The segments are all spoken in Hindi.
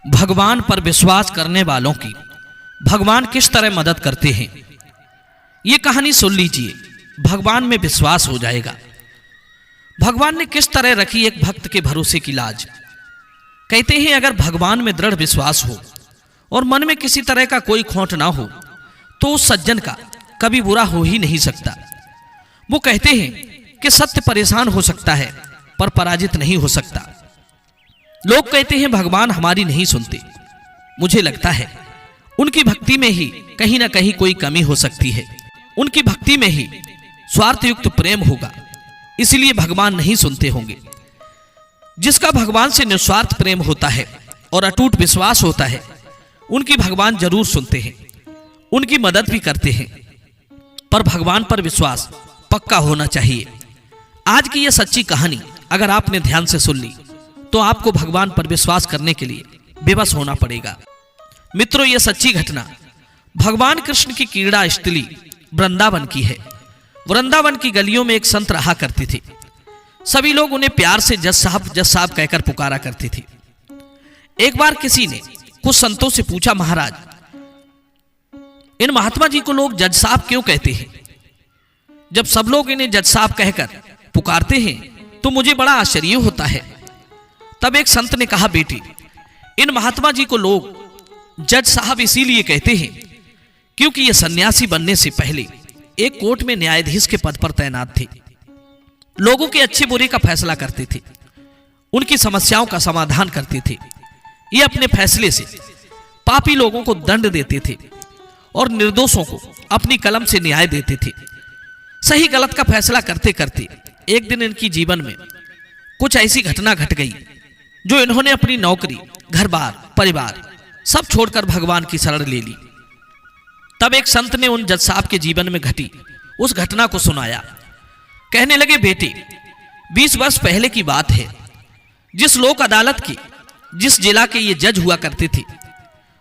भगवान पर विश्वास करने वालों की भगवान किस तरह मदद करते हैं, ये कहानी सुन लीजिए। भगवान में विश्वास हो जाएगा। भगवान ने किस तरह रखी एक भक्त के भरोसे की लाज। कहते हैं अगर भगवान में दृढ़ विश्वास हो और मन में किसी तरह का कोई खोट ना हो तो उस सज्जन का कभी बुरा हो ही नहीं सकता। वो कहते हैं कि सत्य परेशान हो सकता है पर पराजित नहीं हो सकता। लोग कहते हैं भगवान हमारी नहीं सुनते। मुझे लगता है उनकी भक्ति में ही कहीं ना कहीं कोई कमी हो सकती है। उनकी भक्ति में ही स्वार्थयुक्त प्रेम होगा, इसलिए भगवान नहीं सुनते होंगे। जिसका भगवान से निस्वार्थ प्रेम होता है और अटूट विश्वास होता है, उनकी भगवान जरूर सुनते हैं, उनकी मदद भी करते हैं। पर भगवान पर विश्वास पक्का होना चाहिए। आज की यह सच्ची कहानी अगर आपने ध्यान से सुन ली तो आपको भगवान पर विश्वास करने के लिए बेबस होना पड़ेगा। मित्रों, यह सच्ची घटना भगवान कृष्ण की क्रीड़ा स्थली वृंदावन की है। वृंदावन की गलियों में एक संत रहा करते थे। सभी लोग उन्हें प्यार से जज साहब कहकर पुकारा करते थे। एक बार किसी ने कुछ संतों से पूछा, महाराज, इन महात्मा जी को लोग जज साहब क्यों कहते हैं? जब सब लोग इन्हें जज साहब कहकर पुकारते हैं तो मुझे बड़ा आश्चर्य होता है। तब एक संत ने कहा, बेटी, इन महात्मा जी को लोग जज साहब इसीलिए कहते हैं क्योंकि ये सन्यासी बनने से पहले एक कोर्ट में न्यायाधीश के पद पर तैनात थे। लोगों के अच्छे बुरे का फैसला करते थे, उनकी समस्याओं का समाधान करते थे। ये अपने फैसले से पापी लोगों को दंड देते थे और निर्दोषों को अपनी कलम से न्याय देते थे। सही गलत का फैसला करते करते एक दिन इनकी जीवन में कुछ ऐसी घटना घट गई जो इन्होंने अपनी नौकरी, घर बार, परिवार सब छोड़कर भगवान की शरण ले ली। तब एक संत ने उन जज साहब के जीवन में घटी उस घटना को सुनाया। कहने लगे, बेटे, 20 वर्ष पहले की बात है। जिस लोक अदालत के जिस जिला के ये जज हुआ करते थे,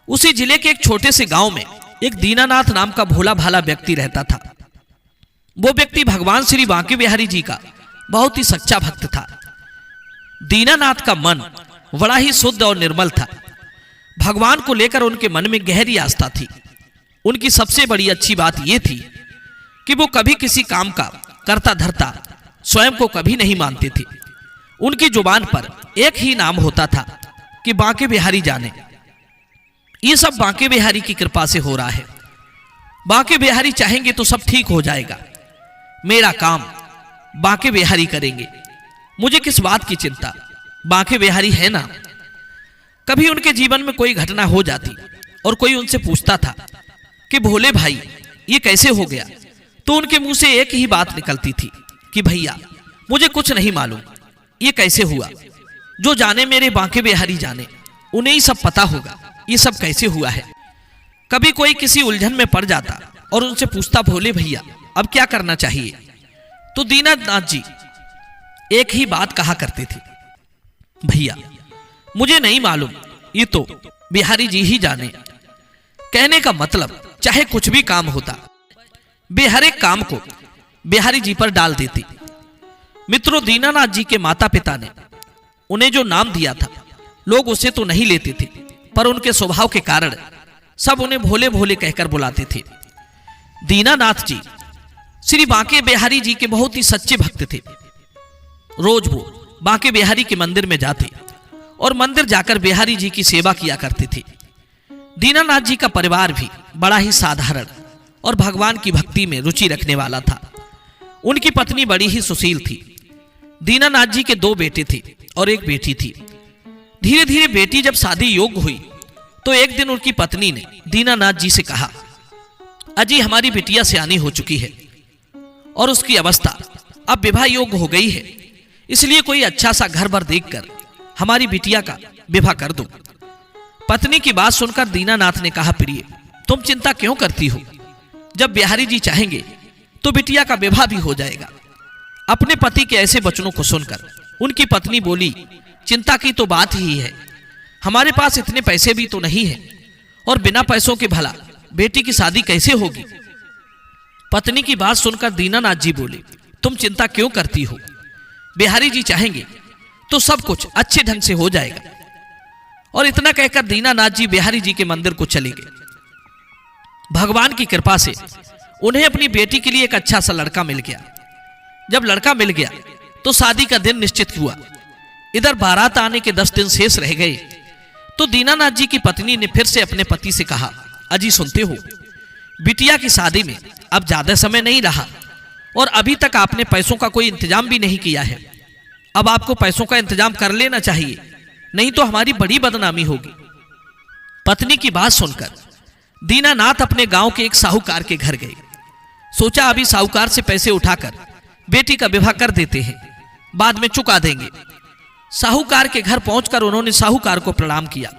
उसी जिले के एक छोटे से गांव में एक दीनानाथ नाम का भोला भाला व्यक्ति रहता था। वो व्यक्ति भगवान श्री बांके बिहारी जी का बहुत ही सच्चा भक्त था। दीनानाथ का मन बड़ा ही शुद्ध और निर्मल था। भगवान को लेकर उनके मन में गहरी आस्था थी। उनकी सबसे बड़ी अच्छी बात यह थी कि वो कभी किसी काम का करता धरता स्वयं को कभी नहीं मानते थे। उनकी जुबान पर एक ही नाम होता था कि बांके बिहारी जाने। ये सब बांके बिहारी की कृपा से हो रहा है। बांके बिहारी चाहेंगे तो सब ठीक हो जाएगा। मेरा काम बांके बिहारी करेंगे, मुझे किस बात की चिंता, बांके बिहारी है ना। कभी उनके जीवन में कोई घटना हो जाती और कोई उनसे पूछता था कि भोले भाई ये कैसे हो गया, तो उनके मुंह से एक ही बात निकलती थी कि भैया मुझे कुछ नहीं मालूम, ये कैसे हुआ। जो जाने मेरे बांके बिहारी जाने, उन्हें ही सब पता होगा ये सब कैसे हुआ है। कभी कोई किसी उलझन में पड़ जाता और उनसे पूछता, भोले भैया अब क्या करना चाहिए, तो दीनानाथ जी एक ही बात कहा करते थे, भैया मुझे नहीं मालूम, ये तो बिहारी जी ही जाने। कहने का मतलब चाहे कुछ भी काम होता, वे हर एक काम को बिहारी जी पर डाल देती। मित्रों, दीनानाथ जी के माता पिता ने उन्हें जो नाम दिया था, लोग उसे तो नहीं लेते थे, पर उनके स्वभाव के कारण सब उन्हें भोले भोले कहकर बुलाते थे। दीनानाथ जी श्री बांके बिहारी जी के बहुत ही सच्चे भक्त थे। रोज वो बांके बिहारी के मंदिर में जाते और मंदिर जाकर बिहारी जी की सेवा किया करते थे। दीनानाथ जी का परिवार भी बड़ा ही साधारण और भगवान की भक्ति में रुचि रखने वाला था। उनकी पत्नी बड़ी ही सुशील थी। दीनानाथ जी के 2 बेटे थे और एक बेटी थी। धीरे धीरे बेटी जब शादी योग्य हुई तो एक दिन उनकी पत्नी ने दीनानाथ जी से कहा, अजी हमारी बिटिया सयानी हो चुकी है और उसकी अवस्था अब विवाह योग्य हो गई है, इसलिए कोई अच्छा सा घर भर देखकर हमारी बिटिया का विवाह कर दो। पत्नी की बात सुनकर दीनानाथ ने कहा, प्रिय तुम चिंता क्यों करती हो, जब बिहारी जी चाहेंगे तो बिटिया का विवाह भी हो जाएगा। अपने पति के ऐसे वचनों को सुनकर उनकी पत्नी बोली, चिंता की तो बात ही है, हमारे पास इतने पैसे भी तो नहीं है और बिना पैसों के भला बेटी की शादी कैसे होगी। पत्नी की बात सुनकर दीनानाथ जी बोले, तुम चिंता क्यों करती हो, बिहारी जी चाहेंगे तो सब कुछ अच्छे ढंग से हो जाएगा। और इतना कहकर दीनानाथ जी बिहारी जी के मंदिर को चले गए। भगवान की कृपा से उन्हें अपनी बेटी के लिए एक अच्छा सा लड़का मिल गया। जब लड़का मिल गया तो शादी का दिन निश्चित हुआ। इधर बारात आने के 10 दिन शेष रह गए तो दीनानाथ जी की पत्नी ने फिर से अपने पति से कहा, अजी सुनते हो, बिटिया की शादी में अब ज्यादा समय नहीं रहा और अभी तक आपने पैसों का कोई इंतजाम भी नहीं किया है। अब आपको पैसों का इंतजाम कर लेना चाहिए, नहीं तो हमारी बड़ी बदनामी होगी। पत्नी की बात सुनकर दीनानाथ अपने गांव के एक साहूकार के घर गए। सोचा अभी साहूकार से पैसे उठाकर बेटी का विवाह कर देते हैं, बाद में चुका देंगे। साहूकार के घर पहुंचकर उन्होंने साहूकार को प्रणाम किया।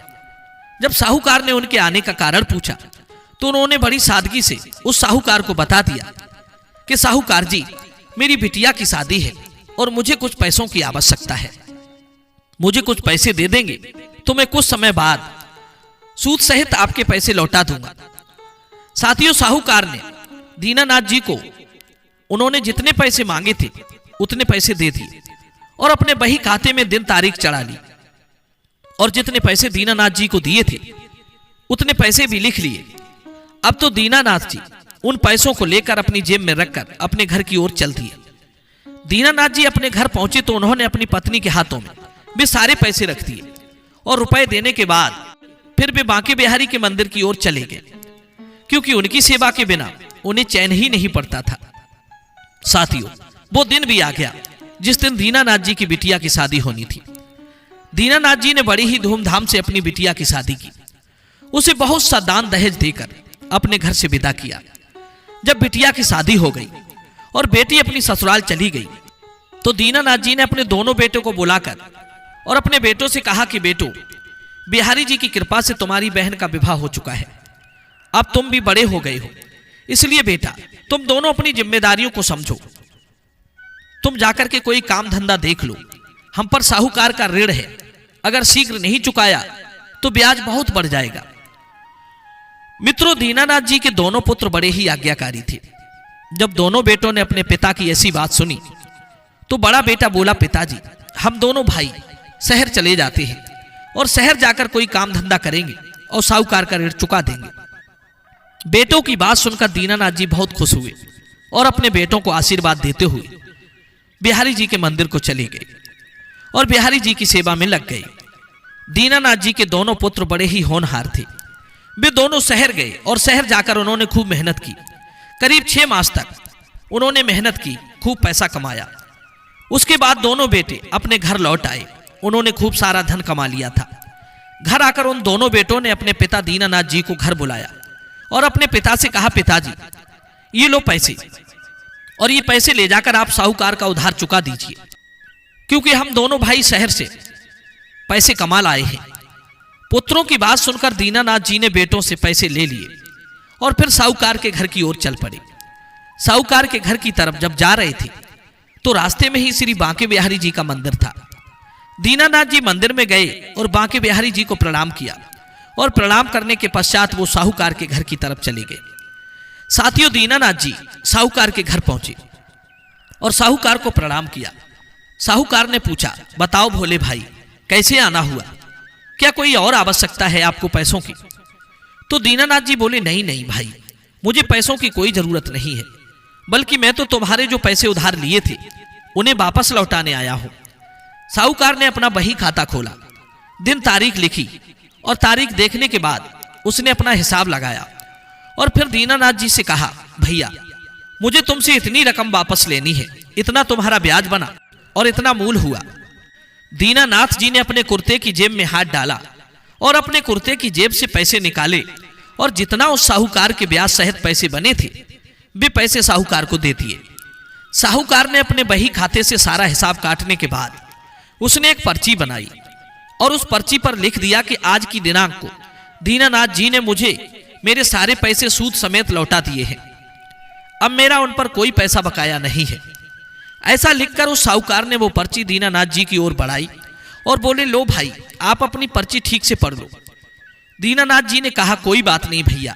जब साहूकार ने उनके आने का कारण पूछा तो उन्होंने बड़ी सादगी से उस साहूकार को बता दिया कि साहूकार जी, मेरी बिटिया की शादी है और मुझे कुछ पैसों की आवश्यकता है। मुझे कुछ पैसे दे देंगे तो मैं कुछ समय बाद सूद सहित आपके पैसे लौटा दूंगा। साथियों, साहूकार ने दीनानाथ जी को उन्होंने जितने पैसे मांगे थे उतने पैसे दे दिए और अपने बही खाते में दिन तारीख चढ़ा ली और जितने पैसे दीनानाथ जी को दिए थे उतने पैसे भी लिख लिए। अब तो दीनानाथ जी उन पैसों को लेकर अपनी जेब में रखकर अपने घर की ओर चल दिए। दीनानाथ जी अपने घर पहुंचे तो उन्होंने अपनी पत्नी के हाथों में वे सारे पैसे रख दिए और रुपए देने के बाद फिर वे बांके बिहारी के मंदिर की ओर चले गए, क्योंकि उनकी सेवा के बिना उन्हें चैन ही नहीं पड़ता था। साथियों, वो दिन भी आ गया जिस दिन दीनानाथ जी की बिटिया की शादी होनी थी। दीनानाथ जी ने बड़ी ही धूमधाम से अपनी बिटिया की शादी की। उसे बहुत सा दान दहेज देकर अपने घर से विदा किया। जब बिटिया की शादी हो गई और बेटी अपनी ससुराल चली गई तो दीनानाथ जी ने अपने दोनों बेटों को बुलाकर और अपने बेटों से कहा कि बेटो, बिहारी जी की कृपा से तुम्हारी बहन का विवाह हो चुका है। अब तुम भी बड़े हो गए हो, इसलिए बेटा तुम दोनों अपनी जिम्मेदारियों को समझो। तुम जाकर के कोई काम धंधा देख लो। हम पर साहूकार का ऋण है, अगर शीघ्र नहीं चुकाया तो ब्याज बहुत बढ़ जाएगा। मित्रों, दीनानाथ जी के दोनों पुत्र बड़े ही आज्ञाकारी थे। जब दोनों बेटों ने अपने पिता की ऐसी बात सुनी तो बड़ा बेटा बोला, पिताजी, हम दोनों भाई शहर चले जाते हैं और शहर जाकर कोई काम धंधा करेंगे और साहूकार का ऋण चुका देंगे। बेटों की बात सुनकर दीनानाथ जी बहुत खुश हुए और अपने बेटों को आशीर्वाद देते हुए बिहारी जी के मंदिर को चले गए और बिहारी जी की सेवा में लग गए। दीनानाथ जी के दोनों पुत्र बड़े ही होनहार थे। वे दोनों शहर गए और शहर जाकर उन्होंने खूब मेहनत की। करीब 6 मास तक उन्होंने मेहनत की, खूब पैसा कमाया। उसके बाद दोनों बेटे अपने घर लौट आए। उन्होंने खूब सारा धन कमा लिया था। घर आकर उन दोनों बेटों ने अपने पिता दीनानाथ जी को घर बुलाया और अपने पिता से कहा, पिताजी, ये लो पैसे और ये पैसे ले जाकर आप साहूकार का उधार चुका दीजिए, क्योंकि हम दोनों भाई शहर से पैसे कमा लाए हैं। पुत्रों की बात सुनकर दीनानाथ जी ने बेटों से पैसे ले लिए और फिर साहूकार के घर की ओर चल पड़े। साहूकार के घर की तरफ जब जा रहे थे तो रास्ते में ही श्री बांके बिहारी जी का मंदिर था। दीनानाथ जी मंदिर में गए और बांके बिहारी जी को प्रणाम किया और प्रणाम करने के पश्चात वो साहूकार के घर की तरफ चले गए। साथियों, दीनानाथ जी साहूकार के घर पहुंचे और साहूकार को प्रणाम किया। साहूकार ने पूछा, बताओ भोले भाई, कैसे आना हुआ? क्या कोई और आवश्यकता है आपको पैसों की? तो दीनानाथ जी बोले, नहीं नहीं भाई, मुझे पैसों की कोई जरूरत नहीं है, बल्कि मैं तो तुम्हारे जो पैसे उधार लिए थे उन्हें वापस लौटाने आया हूं। साहूकार ने अपना बही खाता खोला, दिन तारीख लिखी और तारीख देखने के बाद उसने अपना हिसाब लगाया और फिर दीनानाथ जी से कहा, भैया, मुझे तुमसे इतनी रकम वापस लेनी है, इतना तुम्हारा ब्याज बना और इतना मूल हुआ। दीनानाथ जी ने अपने कुर्ते की जेब में हाथ डाला और अपने कुर्ते की जेब से पैसे निकाले और जितना उस साहूकार के ब्याज सहित पैसे बने थे वे पैसे साहूकार को दे दिए। साहूकार ने अपने बही खाते से सारा हिसाब काटने के बाद उसने एक पर्ची बनाई और उस पर्ची पर लिख दिया कि आज की दिनांक को दीनानाथ जी ने मुझे मेरे सारे पैसे सूद समेत लौटा दिए हैं। अब मेरा उन पर कोई पैसा बकाया नहीं है। ऐसा लिखकर उस साहूकार ने वो पर्ची दीनानाथ जी की ओर बढ़ाई और बोले, लो भाई, आप अपनी पर्ची ठीक से पढ़ लो। दीनानाथ जी ने कहा, कोई बात नहीं भैया,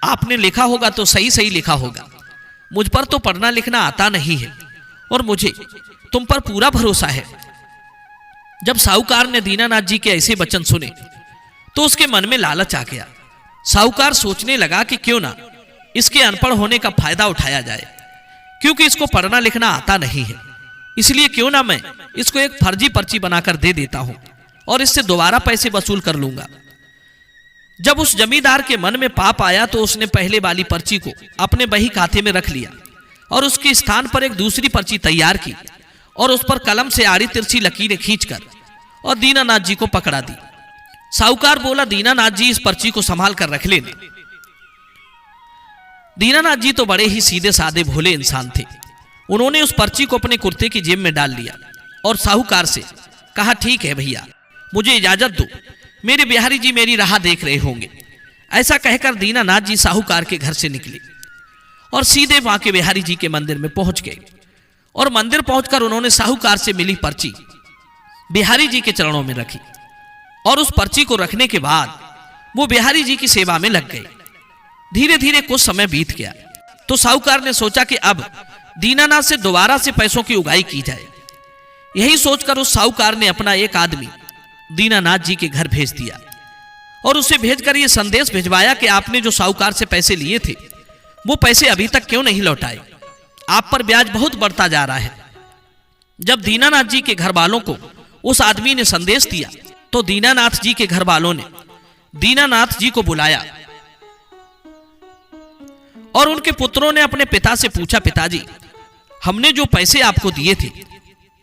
आपने लिखा होगा तो सही सही लिखा होगा, मुझ पर तो पढ़ना लिखना आता नहीं है और मुझे तुम पर पूरा भरोसा है। जब साहूकार ने दीनानाथ जी के ऐसे वचन सुने तो उसके मन में लालच आ गया। साहूकार सोचने लगा कि क्यों ना इसके अनपढ़ होने का फायदा उठाया जाए, क्योंकि इसको पढ़ना लिखना आता नहीं है, इसलिए क्यों ना मैं इसको एक फर्जी पर्ची बनाकर दे देता हूं और इससे दोबारा पैसे वसूल कर लूंगा। जब उस जमींदार के मन में पाप आया तो उसने पहले वाली पर्ची को अपने बही खाते में रख लिया और उसके स्थान पर एक दूसरी पर्ची तैयार की और उस पर कलम से आड़ी तिरछी लकीरें खींचकर और दीनानाथ जी को पकड़ा दी। साहूकार बोला, दीनानाथ जी इस पर्ची को संभाल कर रख लेना। दीनानाथ जी तो बड़े ही सीधे साधे भोले इंसान थे। उन्होंने उस पर्ची को अपने कुर्ते की जेब में डाल लिया और साहूकार से कहा, ठीक है भैया, मुझे इजाजत दो, मेरे बिहारी जी मेरी राह देख रहे होंगे। ऐसा कहकर दीनानाथ जी साहूकार के घर से निकले और सीधे वहां के बिहारी जी के मंदिर में पहुंच गए और मंदिर पहुंचकर उन्होंने साहूकार से मिली पर्ची बिहारी जी के चरणों में रखी और उस पर्ची को रखने के बाद वो बिहारी जी की सेवा में लग गए। धीरे धीरे कुछ समय बीत गया तो साहूकार ने सोचा कि अब दीनानाथ से दोबारा से पैसों की उगाही की जाए। यही सोचकर उस साहूकार ने अपना एक आदमी दीनानाथ जी के घर भेज दिया और उसे भेजकर यह संदेश भिजवाया कि आपने जो साहूकार से पैसे लिए थे वो पैसे अभी तक क्यों नहीं लौटाए, आप पर ब्याज बहुत बढ़ता जा रहा है। जब दीनानाथ जी के घर वालों को उस आदमी ने संदेश दिया तो दीनानाथ जी के घर वालों ने दीनानाथ जी को बुलाया और उनके पुत्रों ने अपने पिता से पूछा, पिताजी, हमने जो पैसे आपको दिए थे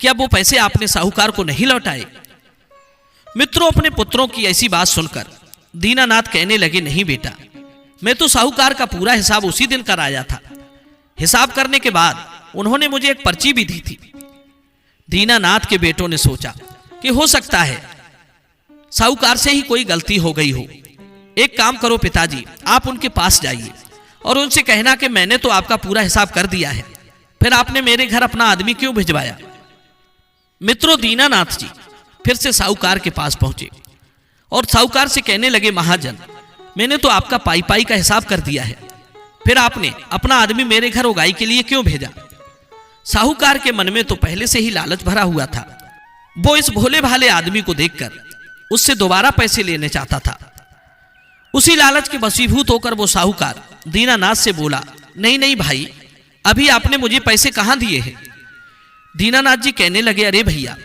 क्या वो पैसे आपने साहूकार को नहीं लौटाए? मित्रों, अपने पुत्रों की ऐसी बात सुनकर दीनानाथ कहने लगे, नहीं बेटा, मैं तो साहूकार का पूरा हिसाब उसी दिन कराया था। हिसाब करने के बाद उन्होंने मुझे एक पर्ची भी दी थी। दीनानाथ के बेटों ने सोचा कि हो सकता है साहूकार से ही कोई गलती हो गई हो। एक काम करो पिताजी, आप उनके पास जाइए और उनसे कहना कि मैंने तो आपका पूरा हिसाब कर दिया है, फिर आपने मेरे घर अपना आदमी क्यों भिजवाया? मित्रों, दीनानाथ जी फिर से साहूकार के पास पहुंचे और साहूकार से कहने लगे, महाजन, मैंने तो आपका पाई पाई का हिसाब कर दिया है, फिर आपने अपना आदमी मेरे घर उगाई के लिए क्यों भेजा? साहूकार के मन में तो पहले से ही लालच भरा हुआ था। वो इस भोले भाले आदमी को देखकर उससे दोबारा पैसे लेने चाहता था। उसी लालच के वशीभूत होकर वो साहूकार दीनानाथ से बोला, नहीं नहीं भाई, अभी आपने मुझे पैसे कहां दिए हैं? दीनानाथ जी कहने लगे, अरे भैया,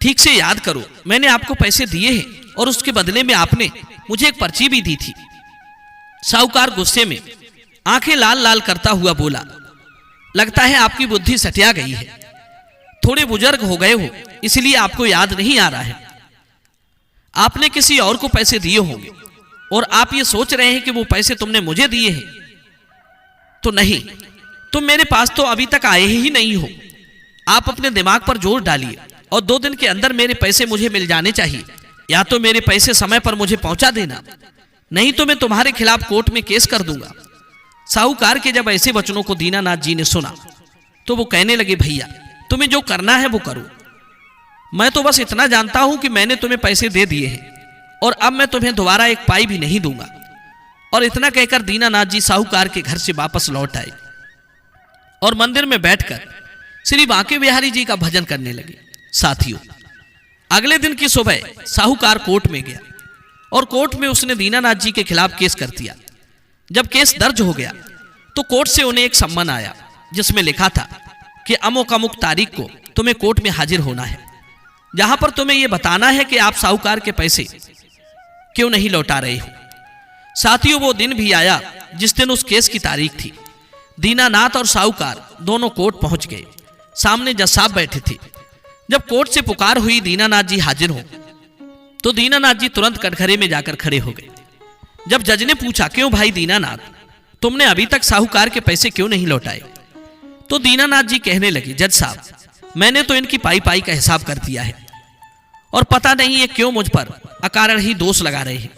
ठीक से याद करो, मैंने आपको पैसे दिए हैं और उसके बदले में आपने मुझे एक पर्ची भी दी थी। साहूकार गुस्से में आंखें लाल लाल करता हुआ बोला, लगता है आपकी बुद्धि सटिया गई है, थोड़े बुजुर्ग हो गए हो इसलिए आपको याद नहीं आ रहा है। आपने किसी और को पैसे दिए होंगे और आप ये सोच रहे हैं कि वो पैसे तुमने मुझे दिए हैं। तो नहीं, तुम मेरे पास तो अभी तक आए ही नहीं हो। आप अपने दिमाग पर जोर डालिए और 2 दिन के अंदर मेरे पैसे मुझे मिल जाने चाहिए। या तो मेरे पैसे समय पर मुझे पहुंचा देना, नहीं तो मैं तुम्हारे खिलाफ कोर्ट में केस कर दूंगा। साहूकार के जब ऐसे वचनों को दीनानाथ जी ने सुना तो वो कहने लगे, भैया, तुम्हें जो करना है वो करो, मैं तो बस इतना जानता हूं कि मैंने तुम्हें पैसे दे दिए हैं और अब मैं तुम्हें दोबारा एक पाई भी नहीं दूंगा। और इतना कहकर दीनानाथ जी साहूकार के घर से वापस लौट आए और मंदिर में बैठकर श्री बांके बिहारी जी का भजन करने लगे। साथियों, अगले दिन की सुबह साहूकार कोर्ट में गया और कोर्ट में उसने दीनानाथ जी के खिलाफ केस कर दिया। जब केस दर्ज हो गया तो कोर्ट से उन्हें एक सम्मन आया जिसमें लिखा था कि अमुक अमुक तारीख को तुम्हें कोर्ट में हाजिर होना है, जहां पर तुम्हें यह बताना है कि आप साहूकार के पैसे क्यों नहीं लौटा रहे हो। साथियों, वो दिन भी आया जिस दिन उस केस की तारीख थी। दीनानाथ और साहूकार दोनों कोर्ट पहुंच गए। सामने जज साहब बैठे थे। जब कोर्ट से पुकार हुई दीनानाथ जी हाजिर हो तो दीनानाथ जी तुरंत कटघरे में जाकर खड़े हो गए। जब जज ने पूछा, क्यों भाई दीनानाथ, तुमने अभी तक साहूकार के पैसे क्यों नहीं लौटाए? तो दीनानाथ जी कहने लगे, जज साहब, मैंने तो इनकी पाई पाई का हिसाब कर दिया है और पता नहीं ये क्यों मुझ पर अकारण ही दोष लगा रहे हैं।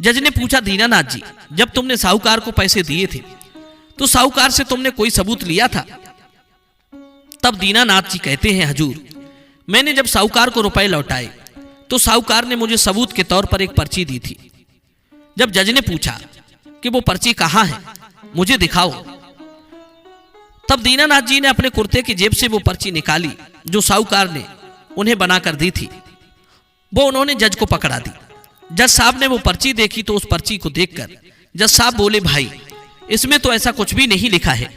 जज ने पूछा, दीनानाथ जी, जब तुमने साहूकार को पैसे दिए थे तो साहूकार से तुमने कोई सबूत लिया था? तब दीनानाथ जी कहते हैं, हजूर, मैंने जब साहूकार को रुपए लौटाए तो साहूकार ने मुझे सबूत के तौर पर एक पर्ची दी थी। जब जज ने पूछा कि वो पर्ची कहां है, मुझे दिखाओ, तब दीनानाथ जी ने अपने कुर्ते की जेब से वो पर्ची निकाली जो साहूकार ने उन्हें बनाकर दी थी। वो उन्होंने जज को पकड़ा दी जज साहब ने वो पर्ची देखी तो उस पर्ची को देखकर जज साहब बोले, भाई इसमें तो ऐसा कुछ भी नहीं लिखा है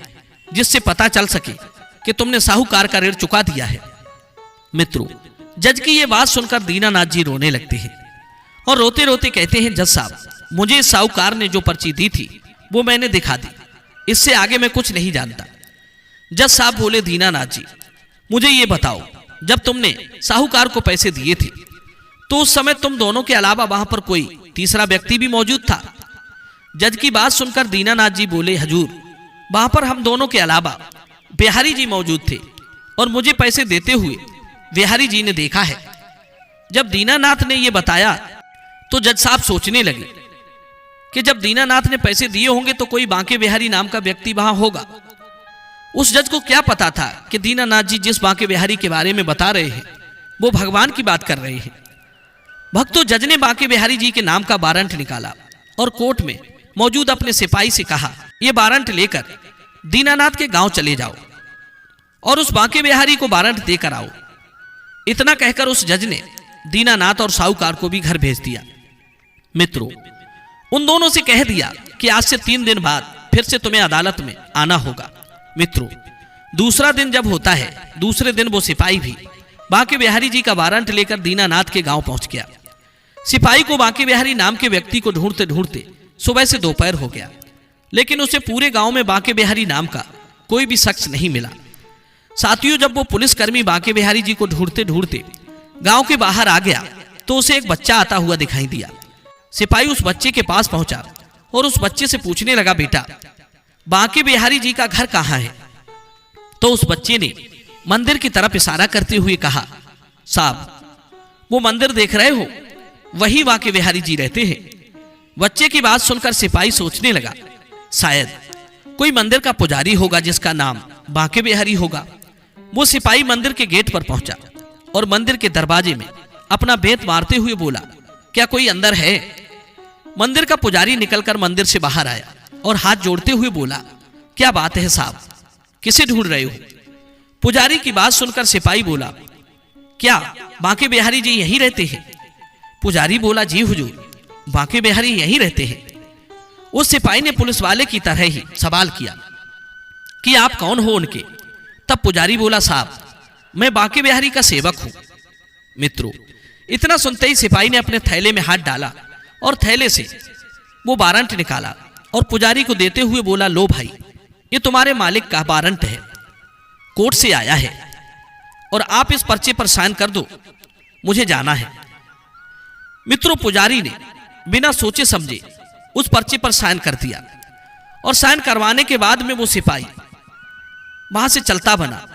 जिससे पता चल सके कि तुमने साहूकार का ऋण चुका दिया है। मित्रों, जज की ये बात सुनकर दीनानाथ जी रोने लगते हैं और रोते रोते कहते हैं, जज साहब मुझे साहूकार ने जो पर्ची दी थी वो मैंने दिखा दी, इससे आगे मैं कुछ नहीं जानता। जज साहब बोले, दीनानाथ जी मुझे ये बताओ, जब तुमने साहूकार को पैसे दिए थे तो उस समय तुम दोनों के अलावा वहां पर कोई तीसरा व्यक्ति भी मौजूद था? जज की बात सुनकर दीनानाथ जी बोले, हजूर वहां पर हम दोनों के अलावा बिहारी जी मौजूद थे और मुझे पैसे देते हुए बिहारी जी ने देखा है। जब दीनानाथ ने यह बताया तो जज साहब सोचने लगे कि जब दीनानाथ ने पैसे दिए होंगे तो कोई बांके बिहारी नाम का व्यक्ति वहां होगा। उस जज को क्या पता था कि दीनानाथ जी जिस बांके बिहारी के बारे में बता रहे हैं वो भगवान की बात कर रहे हैं। भक्तों, जज ने बांके बिहारी जी के नाम का वारंट निकाला और कोर्ट में मौजूद अपने सिपाही से कहा, यह वारंट लेकर दीनानाथ के गांव चले जाओ और उस बांके बिहारी को वारंट देकर आओ। इतना कहकर उस जज ने दीनानाथ और साहूकार को भी घर भेज दिया। मित्रों, उन दोनों से कह दिया कि आज से 3 दिन बाद फिर से तुम्हें अदालत में आना होगा। मित्रों, दूसरा दिन जब होता है, दूसरे दिन वो सिपाही भी बांके बिहारी जी का वारंट लेकर दीनानाथ के गांव पहुंच गया। सिपाही को बांके बिहारी नाम के व्यक्ति को ढूंढते ढूंढते सुबह से दोपहर हो गया, लेकिन उसे पूरे गांव में बांके बिहारी नाम का कोई भी शख्स नहीं मिला। साथियों, जब वो पुलिसकर्मी बांके बिहारी जी को ढूंढते ढूंढते गांव के बाहर आ गया तो उसे एक बच्चा आता हुआ दिखाई दिया। सिपाही उस बच्चे के पास पहुंचा और उस बच्चे से पूछने लगा, बेटा बांके बिहारी जी का घर कहां है? तो उस बच्चे ने मंदिर की तरफ इशारा करते हुए कहा, साहब वो मंदिर देख रहे हो, वही बांके बिहारी जी रहते हैं। बच्चे की बात सुनकर सिपाही सोचने लगा, शायद कोई मंदिर का पुजारी होगा जिसका नाम बांके बिहारी होगा। वो सिपाही मंदिर के गेट पर पहुंचा और मंदिर के दरवाजे में अपना बेत मारते हुए बोला, क्या कोई अंदर है? मंदिर का पुजारी निकलकर मंदिर से बाहर आया और हाथ जोड़ते हुए बोला, क्या बात है साहब, किसे ढूंढ रहे हो? पुजारी की बात सुनकर सिपाही बोला, क्या बांके बिहारी जी यहीं रहते हैं? पुजारी बोला, जी हुजूर, बांके बिहारी यहीं रहते हैं। उस सिपाही ने पुलिस वाले की तरह ही सवाल किया कि आप कौन हो उनके? तब पुजारी बोला, साहब मैं बांके बिहारी का सेवक हूं। मित्रों, इतना सुनते ही सिपाही ने अपने थैले में हाथ डाला और थैले से वो वारंट निकाला और पुजारी को देते हुए बोला, लो भाई, ये तुम्हारे मालिक का वारंट है, कोर्ट से आया है और आप इस पर्चे पर साइन कर दो, मुझे जाना है। मित्रों, पुजारी ने बिना सोचे समझे उस पर्चे पर साइन कर दिया और साइन करवाने के बाद में वो सिपाही वहां से चलता बना।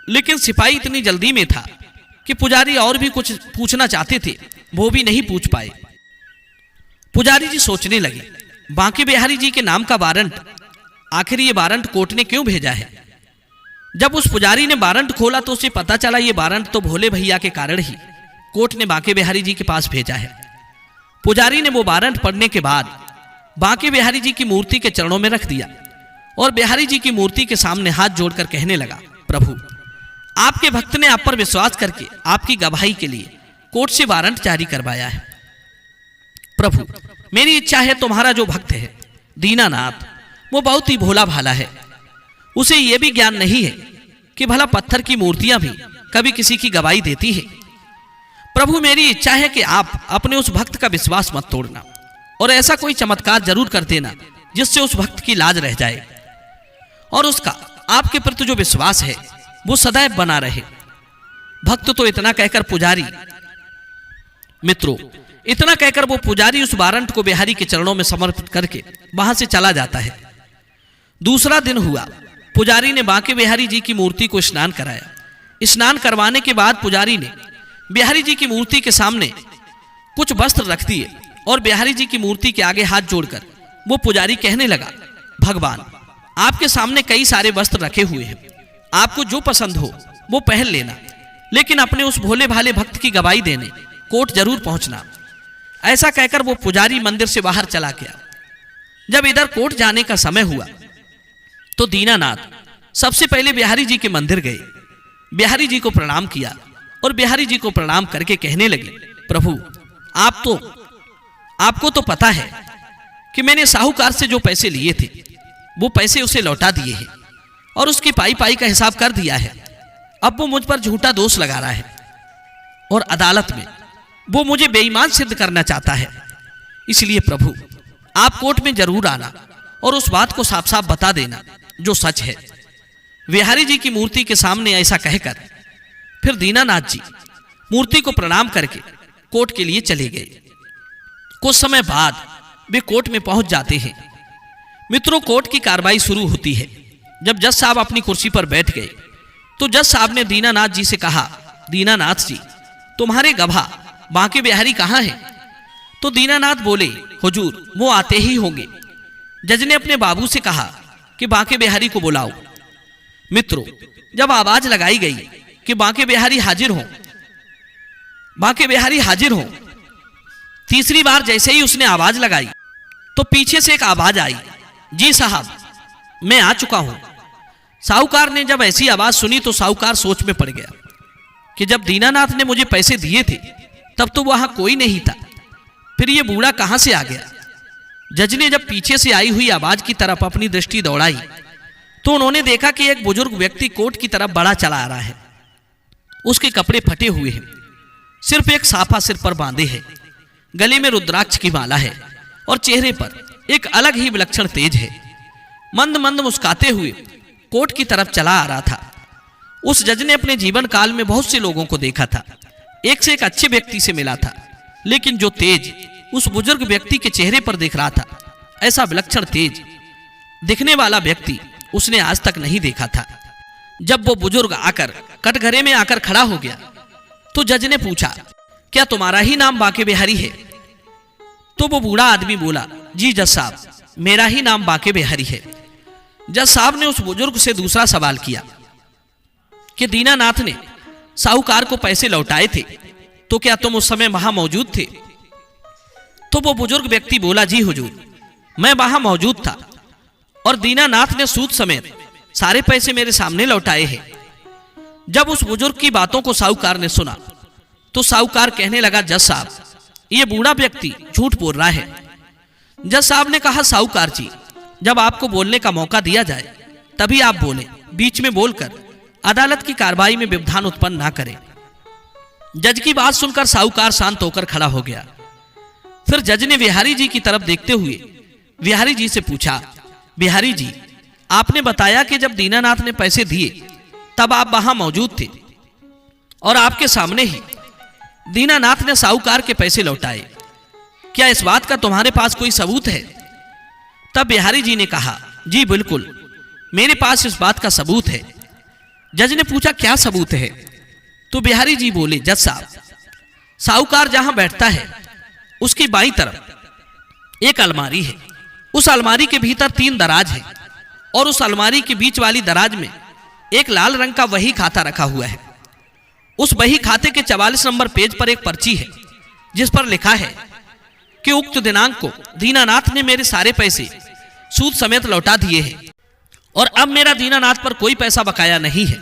लेकिन सिपाही इतनी जल्दी में था कि पुजारी और भी कुछ पूछना चाहते थे, वो भी नहीं पूछ पाए। पुजारी जी सोचने लगे, बांके बिहारी जी के नाम का वारंट, आखिर ये वारंट कोर्ट ने क्यों भेजा है? जब उस पुजारी ने वारंट खोला तो उसे पता चला ये वारंट तो भोले भैया के कारण ही कोर्ट ने बांके बिहारी जी के पास भेजा है। पुजारी ने वो वारंट पढ़ने के बाद बांके बिहारी जी की मूर्ति के चरणों में रख दिया और बिहारी जी की मूर्ति के सामने हाथ जोड़कर कहने लगा, प्रभु आपके भक्त ने आप पर विश्वास करके आपकी गवाही के लिए कोर्ट से वारंट जारी करवाया है। प्रभु, मेरी इच्छा है तुम्हारा जो भक्त है दीनानाथ, वो बहुत ही भोला भाला है, उसे यह भी ज्ञान नहीं है कि भला पत्थर की मूर्तियां भी कभी किसी की गवाही देती है। प्रभु, मेरी इच्छा है कि आप अपने उस भक्त का विश्वास मत तोड़ना और ऐसा कोई चमत्कार जरूर कर देना जिससे उस भक्त की लाज रह जाए और उसका आपके प्रति जो विश्वास है वो सदैव बना रहे। भक्त तो इतना कहकर पुजारी, मित्रों, इतना कहकर वो पुजारी उस वारंट को बिहारी के चरणों में समर्पित करके वहां से चला जाता है। दूसरा दिन हुआ, पुजारी ने बांके बिहारी जी की मूर्ति को स्नान कराया। स्नान करवाने के बाद पुजारी ने बिहारी जी की मूर्ति के सामने कुछ वस्त्र रख दिए और बिहारी जी की मूर्ति के आगे हाथ जोड़कर वो पुजारी कहने लगा, भगवान आपके सामने कई सारे वस्त्र रखे हुए हैं, आपको जो पसंद हो वो पहन लेना, लेकिन अपने उस भोले भाले भक्त की गवाही देने कोर्ट जरूर पहुंचना। ऐसा कहकर वो पुजारी मंदिर से बाहर चला गया। जब इधर कोर्ट जाने का समय हुआ तो दीनानाथ सबसे पहले बिहारी जी के मंदिर गए, बिहारी जी को प्रणाम किया और बिहारी जी को प्रणाम करके कहने लगे, प्रभु आप तो आपको तो पता है कि मैंने साहूकार से जो पैसे लिए थे वो पैसे उसे लौटा दिए हैं और उसकी पाई पाई का हिसाब कर दिया है। अब वो मुझ पर झूठा दोष लगा रहा है और अदालत में वो मुझे बेईमान सिद्ध करना चाहता है। इसलिए प्रभु, आप कोर्ट में जरूर आना और उस बात को साफ साफ बता देना जो सच है। बिहारी जी की मूर्ति के सामने ऐसा कहकर फिर दीनानाथ जी मूर्ति को प्रणाम करके कोर्ट के लिए चले गए। कुछ समय बाद वे कोर्ट में पहुंच जाते हैं। मित्रों, कोर्ट की कार्रवाई शुरू होती है। जब जज साहब अपनी कुर्सी पर बैठ गए तो जज साहब ने दीनानाथ जी से कहा, दीनानाथ जी, तुम्हारे गवाह बांके बिहारी कहाँ हैं? तो दीनानाथ बोले, हुजूर, वो आते ही होंगे। जज ने अपने बाबू से कहा कि बांके बिहारी को बुलाओ। मित्रों, जब आवाज लगाई गई कि बांके बिहारी हाजिर हो, बांके बिहारी हाजिर हो, तीसरी बार जैसे ही उसने आवाज लगाई तो पीछे से एक आवाज आई, जी साहब, मैं आ चुका हूं। साहूकार ने जब ऐसी आवाज सुनी तो साहूकार सोच में पड़ गया कि जब दीनानाथ ने मुझे पैसे दिए थे तब तो वहां कोई नहीं था, फिर ये बूढ़ा कहां से आ गया। जज ने जब पीछे से आई हुई आवाज की तरफ अपनी दृष्टि दौड़ाई तो उन्होंने देखा कि एक बुजुर्ग व्यक्ति कोर्ट की तरफ बढ़ा चला आ रहा है। उसके कपड़े फटे हुए हैं, सिर्फ एक साफा सिर पर बांधे है, गले में रुद्राक्ष की माला है और चेहरे पर एक अलग ही विलक्षण तेज है। मंद मंद मुस्काते हुए कोर्ट की तरफ चला आ रहा था। उस जज ने अपने जीवन काल में बहुत से लोगों को देखा था, एक से एक अच्छे व्यक्ति से मिला था, लेकिन जो तेज उस बुजुर्ग व्यक्ति के चेहरे पर दिख रहा था, ऐसा विलक्षण तेज दिखने वाला व्यक्ति उसने आज तक नहीं देखा था। जब वो बुजुर्ग आकर कटघरे में आकर खड़ा हो गया तो जज ने पूछा, क्या तुम्हारा ही नाम बांके बिहारी है? तो वो बूढ़ा आदमी बोला, जी जज साहब, मेरा ही नाम बांके बिहारी है। जज साहब ने उस बुजुर्ग से दूसरा सवाल किया कि दीनानाथ ने साहूकार को पैसे लौटाए थे तो क्या तुम उस समय वहां मौजूद थे? तो वो बुजुर्ग व्यक्ति बोला, जी हुजूर, मैं वहां मौजूद था और दीनानाथ ने सूद समेत सारे पैसे मेरे सामने लौटाए हैं। जब उस बुजुर्ग की बातों को साहूकार ने सुना तो साहूकार कहने लगा, जज साहब, ये बूढ़ा व्यक्ति झूठ बोल रहा है। जज साहब ने कहा, साहूकार जी, जब आपको बोलने का मौका दिया जाए तभी आप बोलें, बीच में बोलकर अदालत की कार्रवाई में व्यवधान उत्पन्न ना करें। जज की बात सुनकर साहूकार शांत होकर खड़ा हो गया। फिर जज ने बिहारी जी की तरफ देखते हुए बिहारी जी से पूछा, बिहारी जी, आपने बताया कि जब दीनानाथ ने पैसे दिए तब आप वहां मौजूद थे और आपके सामने ही दीनानाथ ने साहूकार के पैसे लौटाए, क्या इस बात का तुम्हारे पास कोई सबूत है? तब बिहारी जी ने कहा, जी बिल्कुल, मेरे पास इस बात का सबूत है। जज ने पूछा, क्या सबूत है? तो बिहारी जी बोले, जज साहब, साहूकार जहां बैठता है उसकी बाईं तरफ एक अलमारी है। उस अलमारी के भीतर 3 दराज है और उस अलमारी के बीच वाली दराज में एक लाल रंग का वही खाता रखा हुआ है। उस वही खाते के 44 नंबर पेज पर एक पर्ची है जिस पर लिखा है कि उक्त दिनांक को दीनानाथ ने मेरे सारे पैसे सूद समेत लौटा दिए हैं और अब मेरा दीनानाथ पर कोई पैसा बकाया नहीं है।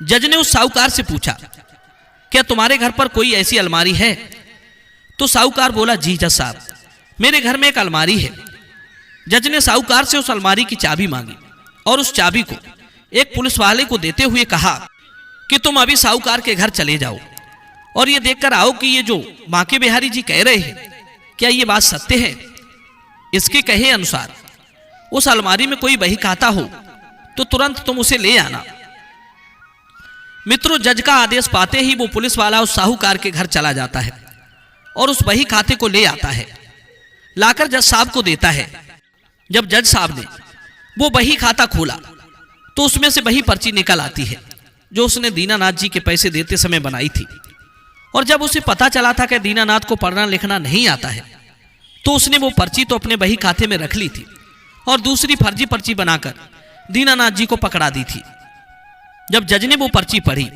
जज ने उस साहूकार से पूछा, क्या तुम्हारे घर पर कोई ऐसी अलमारी है? तो साहूकार बोला, जी जज साहब, मेरे घर में एक अलमारी है। जज ने साहूकार से उस अलमारी की चाबी मांगी और उस चाबी को एक पुलिस वाले को देते हुए कहा कि तुम अभी साहूकार के घर चले जाओ और ये देखकर आओ कि ये जो बांके बिहारी जी कह रहे हैं क्या ये बात सत्य है। इसके कहे अनुसार उस अलमारी में कोई बही खाता हो तो तुरंत तुम उसे ले आना। मित्रों, जज का आदेश पाते ही वो पुलिस वाला उस साहूकार के घर चला जाता है और उस बही खाते को ले आता है, लाकर जज साहब को देता है। जब जज साहब ने वो बही खाता खोला तो उसमें से वही पर्ची निकल आती है जो उसने दीनानाथ जी के पैसे देते समय बनाई थी। और जब उसे पता चला था कि दीनानाथ को पढ़ना लिखना नहीं आता है तो उसने वो पर्ची तो अपने बही खाते में रख ली थी और दूसरी फर्जी पर्ची बनाकर दीनानाथ जी को पकड़ा दी थी। जब जज ने वो पर्ची पढ़ी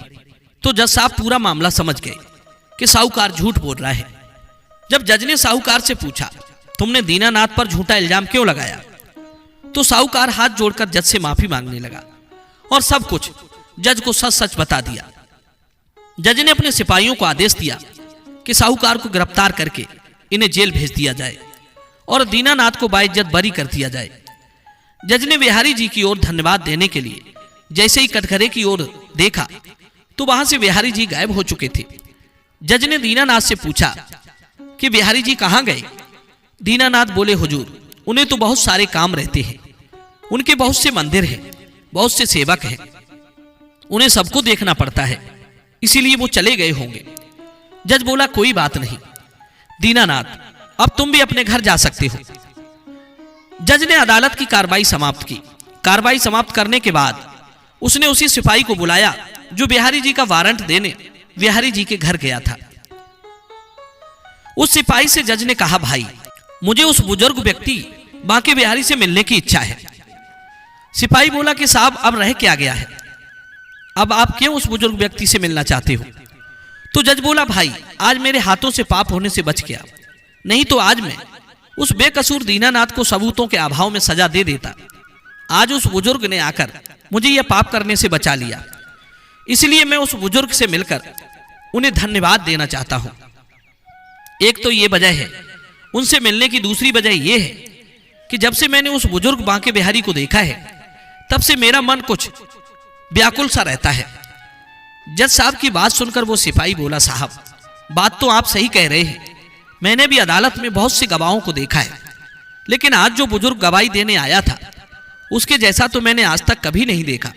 तो जज साहब पूरा मामला समझ गए कि साहूकार झूठ बोल रहा है। जब जज ने साहूकार से पूछा, तुमने दीनानाथ पर झूठा इल्जाम क्यों लगाया? तो साहूकार हाथ जोड़कर जज से माफी मांगने लगा और सब कुछ जज को सच सच बता दिया। जज ने अपने सिपाहियों को आदेश दिया कि साहूकार को गिरफ्तार करके इन्हें जेल भेज दिया जाए और दीनानाथ को बाइज्जत बरी कर दिया जाए। जज ने बिहारी जी की ओर धन्यवाद देने के लिए जैसे ही कटघरे की ओर देखा तो वहां से बिहारी जी गायब हो चुके थे। जज ने दीनानाथ से पूछा कि बिहारी जी कहाँ गए। दीनानाथ बोले, हुजूर उन्हें तो बहुत सारे काम रहते हैं, उनके बहुत से मंदिर हैं, बहुत से सेवक हैं, उन्हें सबको देखना पड़ता है, इसीलिए वो चले गए होंगे। जज बोला, कोई बात नहीं दीनानाथ, अब तुम भी अपने घर जा सकते हो। जज ने अदालत की कार्रवाई समाप्त की। कार्रवाई समाप्त करने के बाद उसने उसी सिपाही को बुलाया जो बिहारी जी का वारंट देने बिहारी जी के घर गया था। उस सिपाही से जज ने कहा, भाई मुझे उस बुजुर्ग व्यक्ति बांके बिहारी से मिलने की इच्छा है। सिपाही बोला कि साहब अब रह क्या गया है, अब आप क्यों उस बुजुर्ग व्यक्ति से मिलना चाहते हो। तो जज बोला, भाई आज मेरे हाथों से पाप होने से बच गया, नहीं तो आज मैं उस बेकसूर दीनानाथ को सबूतों के अभाव में सजा दे देता। आज उस बुजुर्ग ने आकर मुझे यह पाप करने से बचा लिया, इसलिए मैं उस बुजुर्ग से मिलकर उन्हें धन्यवाद देना चाहता हूं। एक तो ये वजह है उनसे मिलने की, दूसरी वजह यह है कि जब से मैंने उस बुजुर्ग बांके बिहारी को देखा है तब से मेरा मन कुछ व्याकुल सा रहता है। जज साहब की बात सुनकर वो सिपाही बोला, साहब बात तो आप सही कह रहे हैं, मैंने भी अदालत में बहुत से गवाहों को देखा है, लेकिन आज जो बुजुर्ग गवाही देने आया था उसके जैसा तो मैंने आज तक कभी नहीं देखा।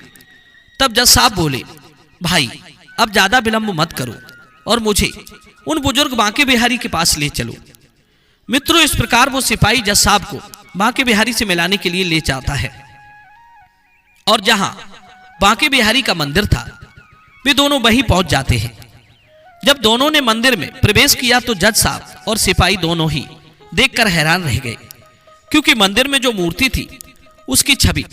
तब जज साहब बोले, भाई अब ज्यादा विलंब मत करो और मुझे उन बुजुर्ग बांके बिहारी के पास ले चलो। मित्रों, इस प्रकार वो सिपाही जज साहब को बांके बिहारी से मिलाने के लिए ले जाता है और जहां बांके बिहारी का मंदिर था वे दोनों वहीं पहुंच जाते हैं। जब दोनों ने मंदिर में प्रवेश किया तो जज साहब और सिपाही दोनों ही देखकर हैरान रह गए, क्योंकि मंदिर में जो मूर्ति थी उसकी छवि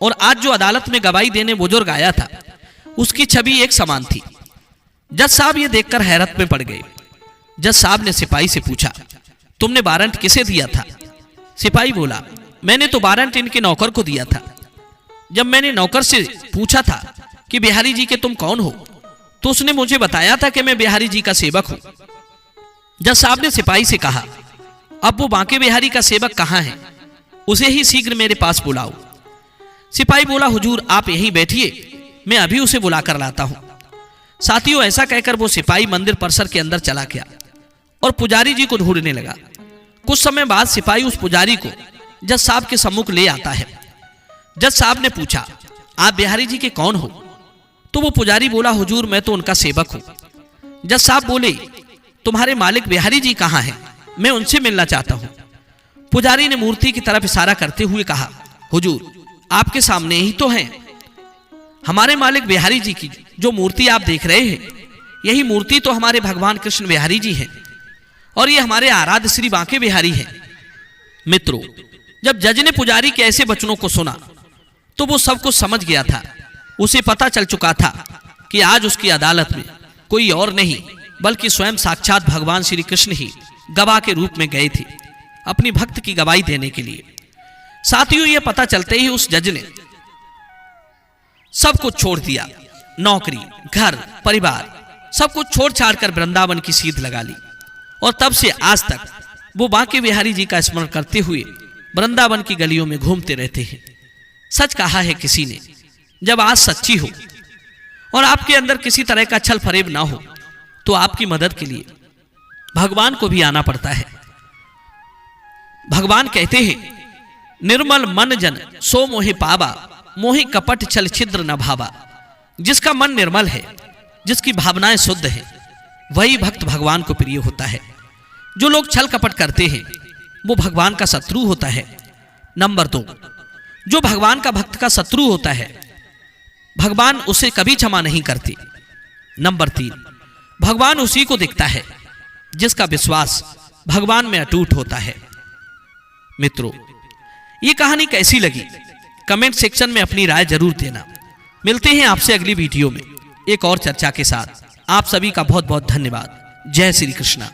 और आज जो अदालत में गवाही देने बुजुर्ग आया था उसकी छवि एक समान थी। जज साहब ये देखकर हैरत में पड़ गए। जज साहब ने सिपाही से पूछा, तुमने वारंट किसे दिया था। सिपाही बोला, मैंने तो वारंट इनके नौकर को दिया था। जब मैंने नौकर से पूछा था कि बिहारी जी के तुम कौन हो तो उसने मुझे बताया था कि मैं बिहारी जी का सेवक हूं। जज साहब ने सिपाही से कहा, अब वो बांके बिहारी का सेवक कहां है, उसे ही शीघ्र मेरे पास बुलाओ। सिपाही बोला, हुजूर आप यहीं बैठिए, मैं अभी उसे बुलाकर लाता हूं। साथियों, ऐसा कहकर वो सिपाही मंदिर परिसर के अंदर चला गया और पुजारी जी को ढूंढने लगा। कुछ समय बाद सिपाही उस पुजारी को जज साहब के सम्मुख ले आता है। जज साहब ने पूछा, आप बिहारी जी के कौन हो। तो वो पुजारी बोला, हुजूर मैं तो उनका सेवक हूं। जज साहब बोले, तुम्हारे मालिक बिहारी जी कहां हैं, मैं उनसे मिलना चाहता हूं। पुजारी ने मूर्ति की तरफ इशारा करते हुए कहा, हुजूर आपके सामने ही तो हैं। हमारे मालिक बिहारी जी की जो मूर्ति आप देख रहे हैं, यही मूर्ति तो हमारे भगवान कृष्ण बिहारी जी हैं और ये हमारे आराध्य श्री बांके बिहारी हैं। मित्रों, जब जज ने पुजारी के ऐसे वचनों को सुना तो वो सब कुछ समझ गया था। उसे पता चल चुका था कि आज उसकी अदालत में कोई और नहीं बल्कि स्वयं साक्षात भगवान श्री कृष्ण ही गवाह के रूप में गए थे अपनी भक्त की गवाही देने के लिए। साथियों, यह पता चलते ही उस जज ने सब कुछ छोड़ दिया, नौकरी, घर, परिवार सब कुछ छोड़ छाड़ कर वृंदावन की सीध लगा ली और तब से आज तक वो बांके बिहारी जी का स्मरण करते हुए वृंदावन की गलियों में घूमते रहते हैं। सच कहा है किसी ने, जब आज सच्ची हो और आपके अंदर किसी तरह का छल फरेब ना हो तो आपकी मदद के लिए भगवान को भी आना पड़ता है। भगवान कहते हैं, निर्मल मन जन सो मोहि पावा, मोहि कपट छल छिद्र न भावा। जिसका मन निर्मल है, जिसकी भावनाएं शुद्ध है, वही भक्त भगवान को प्रिय होता है। जो लोग छल कपट करते हैं वो भगवान का शत्रु होता है। नंबर 2, जो भगवान का भक्त का शत्रु होता है भगवान उसे कभी क्षमा नहीं करते। नंबर 3, भगवान उसी को दिखता है जिसका विश्वास भगवान में अटूट होता है। मित्रों, ये कहानी कैसी लगी कमेंट सेक्शन में अपनी राय जरूर देना। मिलते हैं आपसे अगली वीडियो में एक और चर्चा के साथ। आप सभी का बहुत बहुत धन्यवाद। जय श्री कृष्णा।